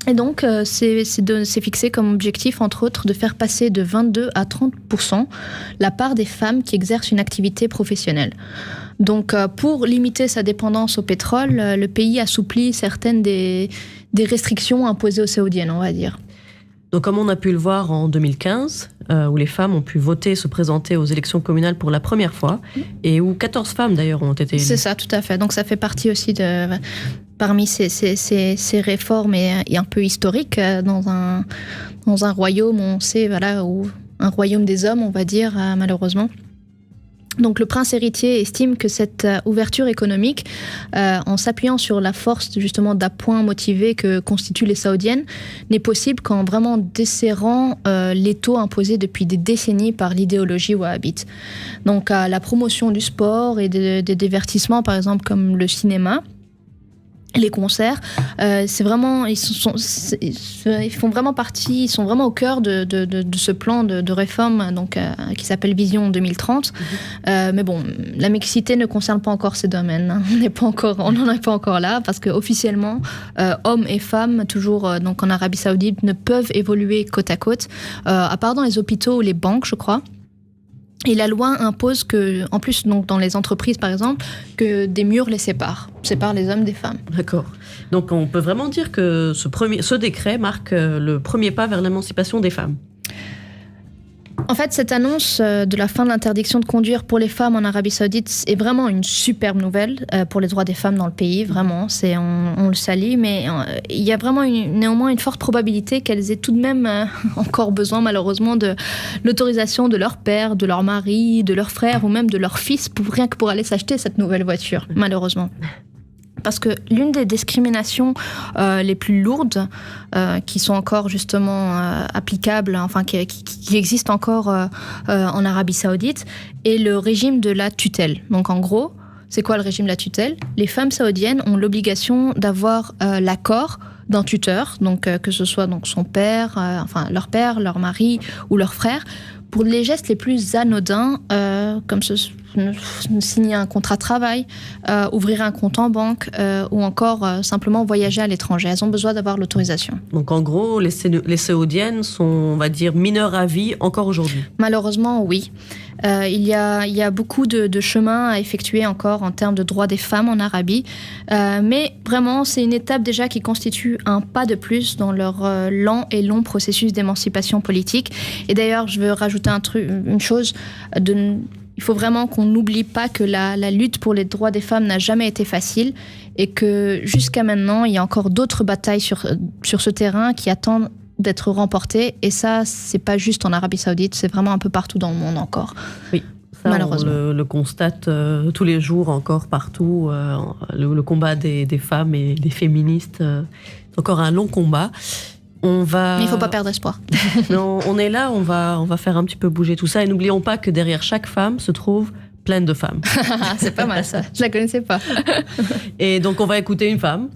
Et donc, c'est fixé comme objectif, entre autres, de faire passer de 22 à 30% la part des femmes qui exercent une activité professionnelle. Donc, pour limiter sa dépendance au pétrole, le pays assouplit certaines des restrictions imposées aux Saoudiennes, on va dire. Donc, comme on a pu le voir en 2015, où les femmes ont pu voter, se présenter aux élections communales pour la première fois, et où 14 femmes d'ailleurs ont été élues. C'est ça, tout à fait. Donc ça fait partie aussi parmi ces réformes et un peu historiques dans un royaume, on sait, voilà, où un royaume des hommes, on va dire, malheureusement. Donc le prince héritier estime que cette ouverture économique, en s'appuyant sur la force justement d'appoint motivé que constituent les Saoudiennes, n'est possible qu'en vraiment desserrant les taux imposés depuis des décennies par l'idéologie wahhabite. Donc la promotion du sport et des divertissements, par exemple comme le cinéma, les concerts, c'est vraiment, ils font vraiment partie, ils sont vraiment au cœur de ce plan de réforme, donc qui s'appelle Vision 2030. Mais bon, la mixité ne concerne pas encore ces domaines. On n'en est pas encore là, parce que officiellement, hommes et femmes, toujours donc en Arabie Saoudite, ne peuvent évoluer côte à côte, à part dans les hôpitaux ou les banques, je crois. Et la loi impose que, en plus, donc dans les entreprises par exemple, que des murs les séparent les hommes des femmes. D'accord. Donc on peut vraiment dire que ce décret marque le premier pas vers l'émancipation des femmes. En fait, cette annonce de la fin de l'interdiction de conduire pour les femmes en Arabie Saoudite est vraiment une superbe nouvelle pour les droits des femmes dans le pays, vraiment. On le salue, mais il y a vraiment néanmoins une forte probabilité qu'elles aient tout de même encore besoin, malheureusement, de l'autorisation de leur père, de leur mari, de leur frère ou même de leur fils, rien que pour aller s'acheter cette nouvelle voiture, malheureusement. Parce que l'une des discriminations les plus lourdes qui sont encore justement applicables, enfin qui existent encore en Arabie Saoudite, est le régime de la tutelle. Donc en gros, c'est quoi le régime de la tutelle? Les femmes saoudiennes ont l'obligation d'avoir l'accord d'un tuteur, donc que ce soit donc son père, leur père, leur mari ou leur frère, pour les gestes les plus anodins, comme signer un contrat de travail, ouvrir un compte en banque ou encore simplement voyager à l'étranger. Elles ont besoin d'avoir l'autorisation. Donc en gros, les Saoudiennes sont, on va dire, mineures à vie encore aujourd'hui. Malheureusement, oui. Il y a beaucoup de chemin à effectuer encore en termes de droits des femmes en Arabie. Mais vraiment, c'est une étape déjà qui constitue un pas de plus dans leur lent et long processus d'émancipation politique. Et d'ailleurs, je veux rajouter une chose. Il faut vraiment qu'on n'oublie pas que la lutte pour les droits des femmes n'a jamais été facile et que jusqu'à maintenant, il y a encore d'autres batailles sur ce terrain qui attendent d'être remportées. Et ça, c'est pas juste en Arabie Saoudite, c'est vraiment un peu partout dans le monde encore. Oui. Ça, malheureusement. on le constate tous les jours encore partout. Le combat des femmes et des féministes, c'est encore un long combat. Mais il ne faut pas perdre espoir. On est là, on va faire un petit peu bouger tout ça. Et n'oublions pas que derrière chaque femme se trouve plein de femmes. C'est pas mal ça, je la connaissais pas. Et donc on va écouter une femme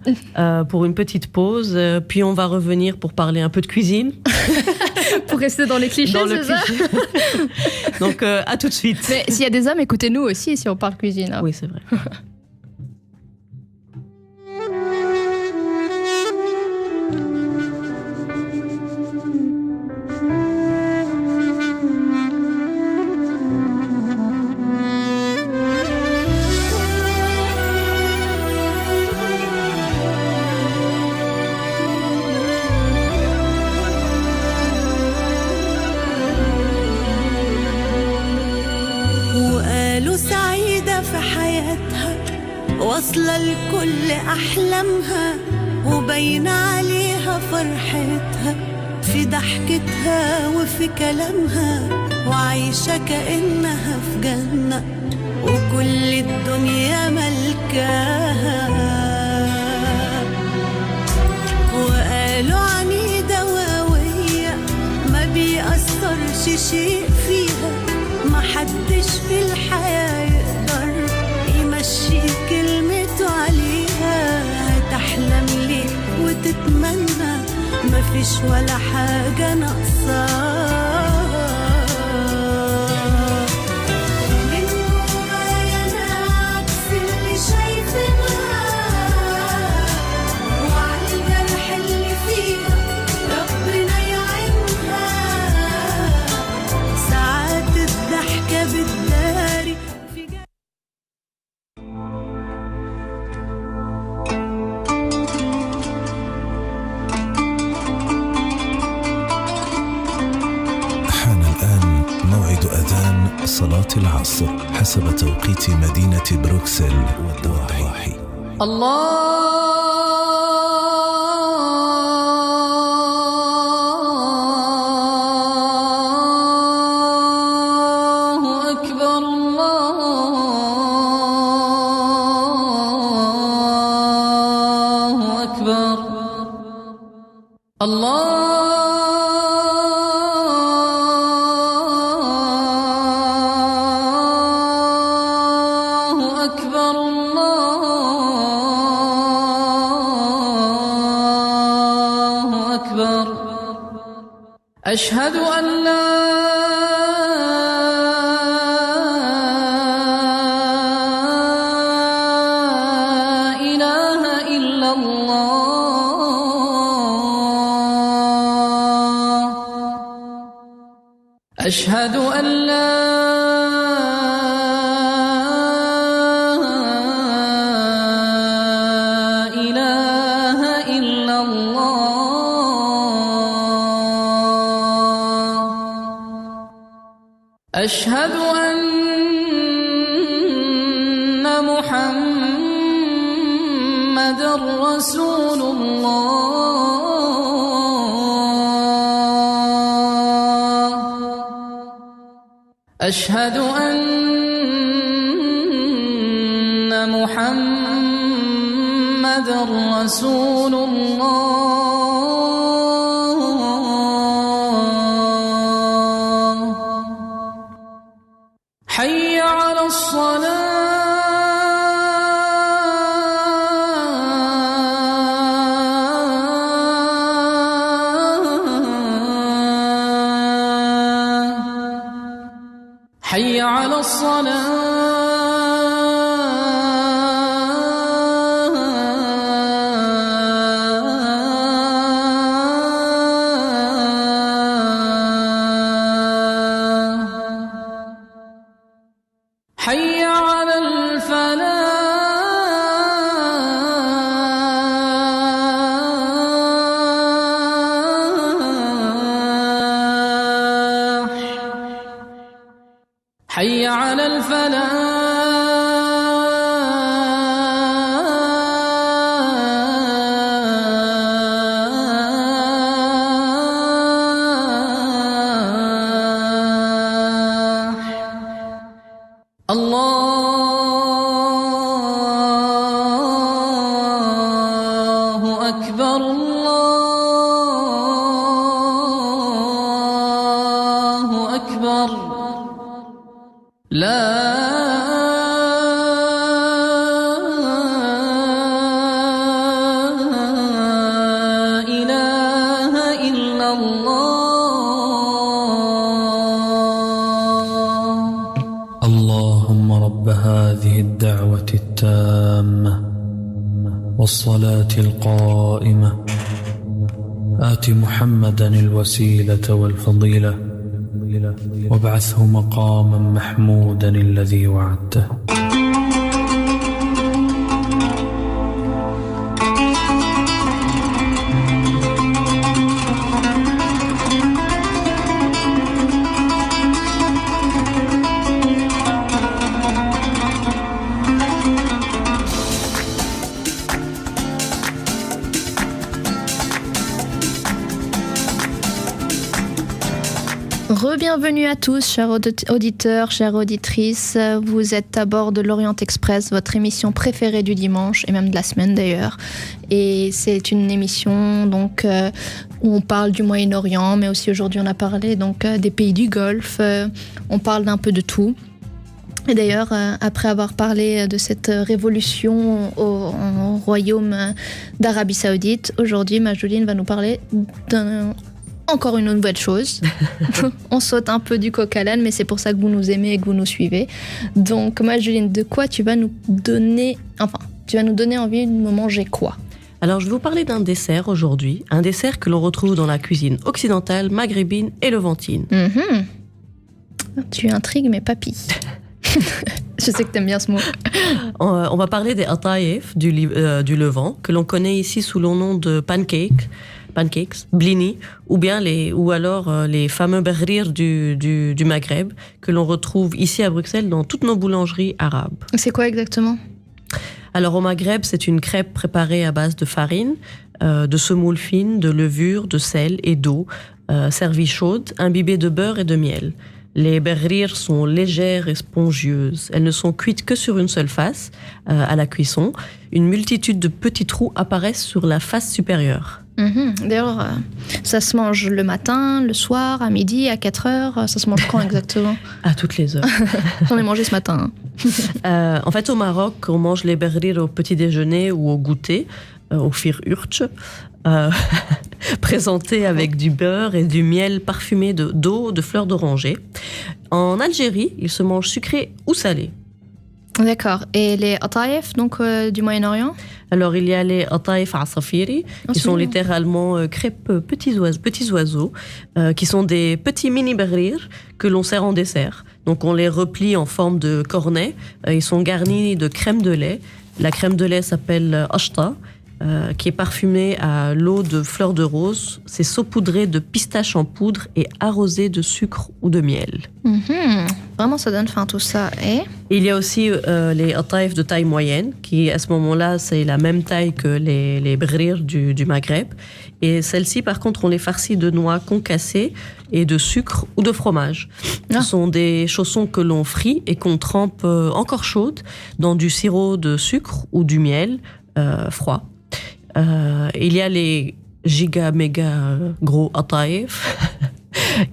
pour une petite pause, puis on va revenir pour parler un peu de cuisine. Pour rester dans les clichés, c'est ça. Donc à tout de suite. Mais s'il y a des hommes, écoutez-nous aussi si on parle cuisine. Hein. Oui, c'est vrai. واصلة لكل أحلامها وبين عليها فرحتها في ضحكتها وفي كلامها وعايشة كأنها في جنة وكل الدنيا ملكاها وقالوا عنيدة وقوية ما بيأثرش شيء فيها ما حدش في الحياة يقدر يمشي كلمته عليها هتحلم ليه وتتمنى مفيش ولا حاجة ناقصاها من جوايا أنا عكس اللي شايفينها وعلى الجرح اللي فيها ربنا يعينها ساعات الضحكة بتداري صلاة العصر حسب توقيت مدينة بروكسل والضواحي. الله أكبر الله أكبر الله أشهد أن لا إله إلا الله أشهد أن لا إله إلا الله أشهد أن محمدًا رسول الله أشهد أن محمدًا رسول الله حي على الصلاة حي على الصلاة حي على الفلاح حي على الفلاح Allahu Akbar, Allahu Akbar. La ilaha illallah. اللهم رب هذه الدعوة التامة والصلاة القائمة آت محمدا الوسيلة والفضيلة وابعثه مقاما محمودا الذي وعدته. Re-bienvenue à tous, chers auditeurs, chères auditrices. Vous êtes à bord de l'Orient Express, votre émission préférée du dimanche et même de la semaine d'ailleurs. Et c'est une émission donc où on parle du Moyen-Orient, mais aussi aujourd'hui on a parlé donc des pays du Golfe. On parle d'un peu de tout. Et d'ailleurs, après avoir parlé de cette révolution au royaume d'Arabie Saoudite, aujourd'hui Majouline va nous parler encore une nouvelle chose. On saute un peu du coq à l'âne, mais c'est pour ça que vous nous aimez et que vous nous suivez. Donc, Majouline, de quoi tu vas nous donner... Enfin, tu vas nous donner envie de me manger quoi? Alors, je vais vous parler d'un dessert aujourd'hui. Un dessert que l'on retrouve dans la cuisine occidentale, maghrébine et levantine. Tu intrigues mes papilles. Je sais que t'aimes bien ce mot. On va parler des ataïf du Levant, que l'on connaît ici sous le nom de pancakes, blini, ou alors les fameux berrir du Maghreb, que l'on retrouve ici à Bruxelles dans toutes nos boulangeries arabes. C'est quoi exactement? Alors au Maghreb, c'est une crêpe préparée à base de farine, de semoule fine, de levure, de sel et d'eau, servie chaude, imbibée de beurre et de miel. Les berrir sont légères et spongieuses. Elles ne sont cuites que sur une seule face à la cuisson. Une multitude de petits trous apparaissent sur la face supérieure. D'ailleurs, ça se mange le matin, le soir, à midi, à 4 heures. Ça se mange quand exactement? À toutes les heures. J'en ai mangé ce matin. En fait, au Maroc, on mange les berrir au petit déjeuner ou au goûter, au fir urch. Présenté avec du beurre et du miel parfumé d'eau, de fleurs d'oranger. En Algérie, il se mange sucré ou salé. D'accord. Et les ataïf, donc du Moyen-Orient? Alors, il y a les ataïf asafiri, qui sont littéralement crêpes petits oiseaux, qui sont des petits mini berrir que l'on sert en dessert. Donc, on les replie en forme de cornet. Ils sont garnis de crème de lait. La crème de lait s'appelle ashta, qui est parfumée à l'eau de fleurs de rose. C'est saupoudré de pistaches en poudre et arrosé de sucre ou de miel. Vraiment, ça donne faim tout ça. Et il y a aussi les ataïf de taille moyenne, qui à ce moment-là, c'est la même taille que les berrir du Maghreb. Et celles-ci, par contre, on les farcit de noix concassées et de sucre ou de fromage. Ce sont des chaussons que l'on frit et qu'on trempe encore chaudes dans du sirop de sucre ou du miel froid. Il y a les giga méga gros ataïf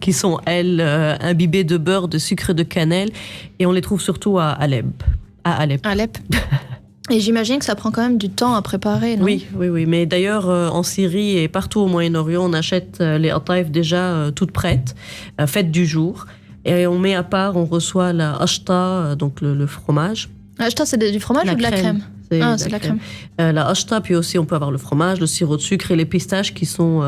qui sont elles imbibées de beurre, de sucre et de cannelle, et on les trouve surtout à Alep. Et j'imagine que ça prend quand même du temps à préparer, non? Oui. Mais d'ailleurs, en Syrie et partout au Moyen-Orient, on achète les ataïf déjà toutes prêtes, faites du jour, et on met à part, on reçoit la ashta, donc le fromage. Ashta, c'est du fromage ou de la crème? C'est la crème. La ashta, puis aussi on peut avoir le fromage, le sirop de sucre et les pistaches qui sont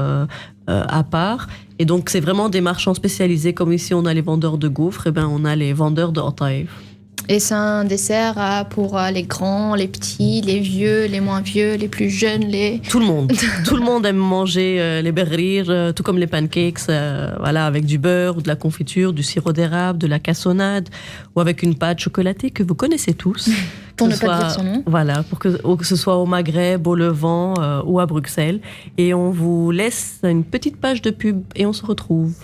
à part. Et donc c'est vraiment des marchands spécialisés, comme ici on a les vendeurs de gaufres, et ben on a les vendeurs de ataïf. Et c'est un dessert pour les grands, les petits, les vieux, les moins vieux, les plus jeunes, les... Tout le monde. Tout le monde aime manger les berrir, tout comme les pancakes, voilà, avec du beurre ou de la confiture, du sirop d'érable, de la cassonade, ou avec une pâte chocolatée que vous connaissez tous. Pour ne pas dire son nom. Voilà, pour que ce soit au Maghreb, au Levant ou à Bruxelles. Et on vous laisse une petite page de pub et on se retrouve.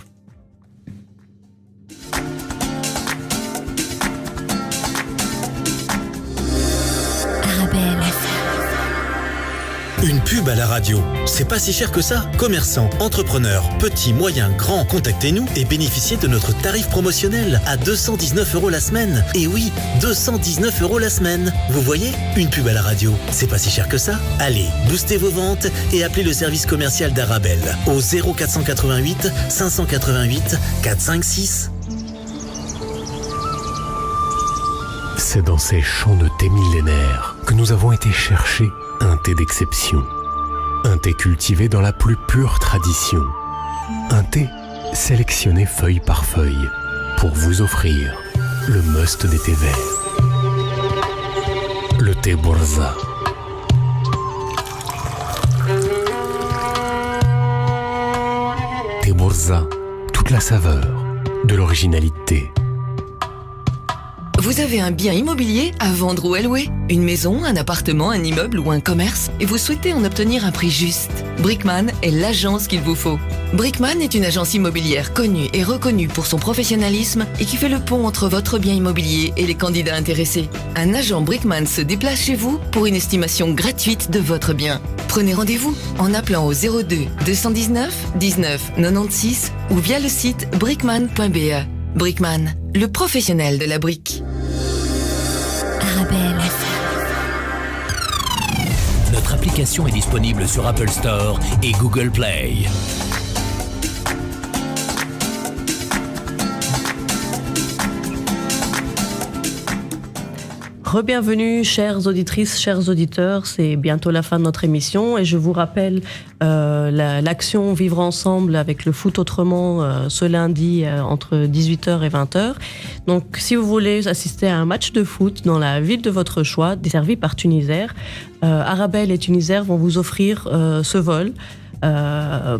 Une pub à la radio, c'est pas si cher que ça. Commerçants, entrepreneurs, petits, moyens, grands, contactez-nous et bénéficiez de notre tarif promotionnel à 219 € la semaine. Et oui, 219 € la semaine. Vous voyez, une pub à la radio, c'est pas si cher que ça. Allez, boostez vos ventes et appelez le service commercial d'Arabelle au 0488 588 456. C'est dans ces champs de thé millénaires que nous avons été chercher un thé d'exception. Un thé cultivé dans la plus pure tradition. Un thé sélectionné feuille par feuille pour vous offrir le must des thés verts. Le thé Borza. Thé Borza, toute la saveur de l'originalité. Vous avez un bien immobilier à vendre ou à louer? Une maison, un appartement, un immeuble ou un commerce? Et vous souhaitez en obtenir un prix juste? Brickman est l'agence qu'il vous faut. Brickman est une agence immobilière connue et reconnue pour son professionnalisme et qui fait le pont entre votre bien immobilier et les candidats intéressés. Un agent Brickman se déplace chez vous pour une estimation gratuite de votre bien. Prenez rendez-vous en appelant au 02 219 19 96 ou via le site brickman.be. Brickman, le professionnel de la brique. Arabelle. Notre application est disponible sur Apple Store et Google Play. Re-bienvenue, chères auditrices, chers auditeurs. C'est bientôt la fin de notre émission et je vous rappelle l'action Vivre Ensemble avec le foot autrement ce lundi entre 18h et 20h. Donc, si vous voulez assister à un match de foot dans la ville de votre choix, desservi par Tunisair, Arabelle et Tunisair vont vous offrir ce vol.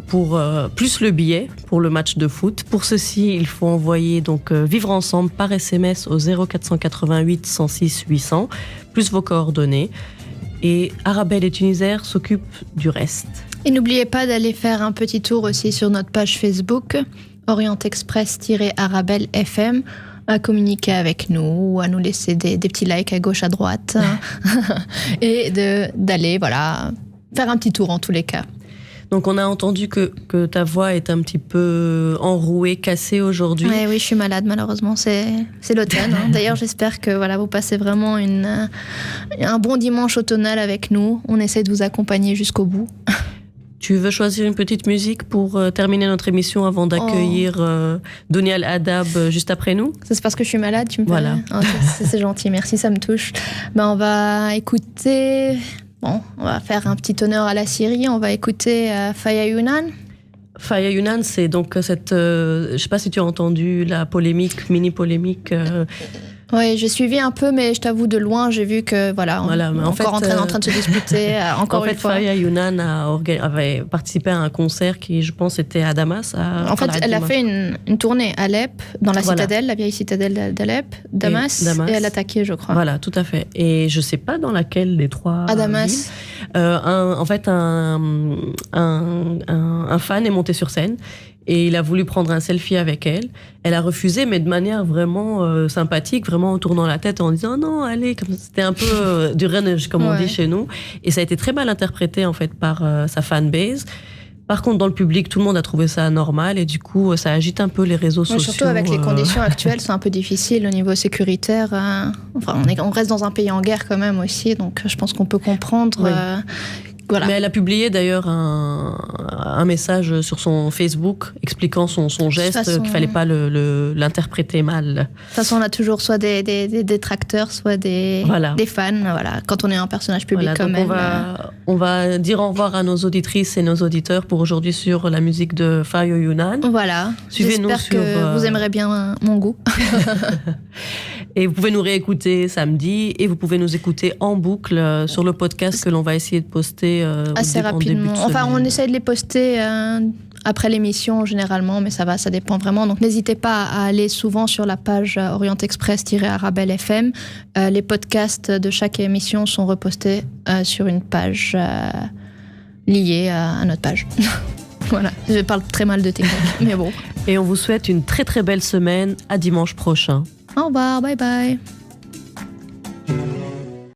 Pour plus le billet pour le match de foot. Pour ceci, il faut envoyer donc Vivre Ensemble par SMS au 0488 106 800 plus vos coordonnées. Et Arabelle et Tunisair s'occupent du reste. Et n'oubliez pas d'aller faire un petit tour aussi sur notre page Facebook Orient Express-Arabelle FM, à communiquer avec nous, à nous laisser des petits likes à gauche à droite et d'aller faire un petit tour en tous les cas. Donc on a entendu que ta voix est un petit peu enrouée, cassée aujourd'hui. Oui, je suis malade malheureusement, c'est l'automne. D'ailleurs j'espère que vous passez vraiment un bon dimanche automnal avec nous. On essaie de vous accompagner jusqu'au bout. Tu veux choisir une petite musique pour terminer notre émission avant d'accueillir Donial Adab juste après nous? C'est parce que je suis malade, tu me fais. Voilà. C'est gentil, merci, ça me touche. On va écouter... Bon, on va faire un petit honneur à la Syrie. On va écouter Faya Younan. Faya Younan, c'est donc cette... je ne sais pas si tu as entendu la polémique, mini-polémique. Oui, j'ai suivi un peu, mais je t'avoue, de loin, j'ai vu que, en train de se disputer, encore une fois. Faya Younan avait participé à un concert qui, je pense, était à Damas. Elle a fait une tournée à Alep, dans la citadelle, la vieille citadelle d'Alep, Damas, et elle a attaqué, je crois. Voilà, tout à fait. Et je ne sais pas dans laquelle des trois à Damas. Un fan est monté sur scène et il a voulu prendre un selfie avec elle. Elle a refusé, mais de manière vraiment sympathique, vraiment en tournant la tête, en disant non, allez, comme c'était un peu du renage, comme on dit chez nous. Et ça a été très mal interprété en fait par sa fanbase. Par contre, dans le public, tout le monde a trouvé ça normal et du coup, ça agite un peu les réseaux sociaux. Surtout avec les conditions actuelles, c'est un peu difficile au niveau sécuritaire. On reste dans un pays en guerre quand même aussi, donc je pense qu'on peut comprendre. Oui. Voilà. Mais elle a publié d'ailleurs un message sur son Facebook expliquant son geste, qu'il ne fallait pas l'interpréter mal. De toute façon, on a toujours soit des détracteurs, soit des fans. Voilà. Quand on est un personnage public comme elle. On va dire au revoir à nos auditrices et nos auditeurs pour aujourd'hui sur la musique de Faya Younan. Voilà. Suivez-nous J'espère que vous aimerez bien mon goût. Et vous pouvez nous réécouter samedi et vous pouvez nous écouter en boucle sur le podcast que l'on va essayer de poster assez rapidement. On essaie de les poster après l'émission généralement, mais ça dépend vraiment. Donc n'hésitez pas à aller souvent sur la page Orient Express-Arabelle FM. Les podcasts de chaque émission sont repostés sur une page liée à notre page. Voilà, je parle très mal de technique, mais bon. Et on vous souhaite une très très belle semaine. À dimanche prochain. Au revoir, bye bye.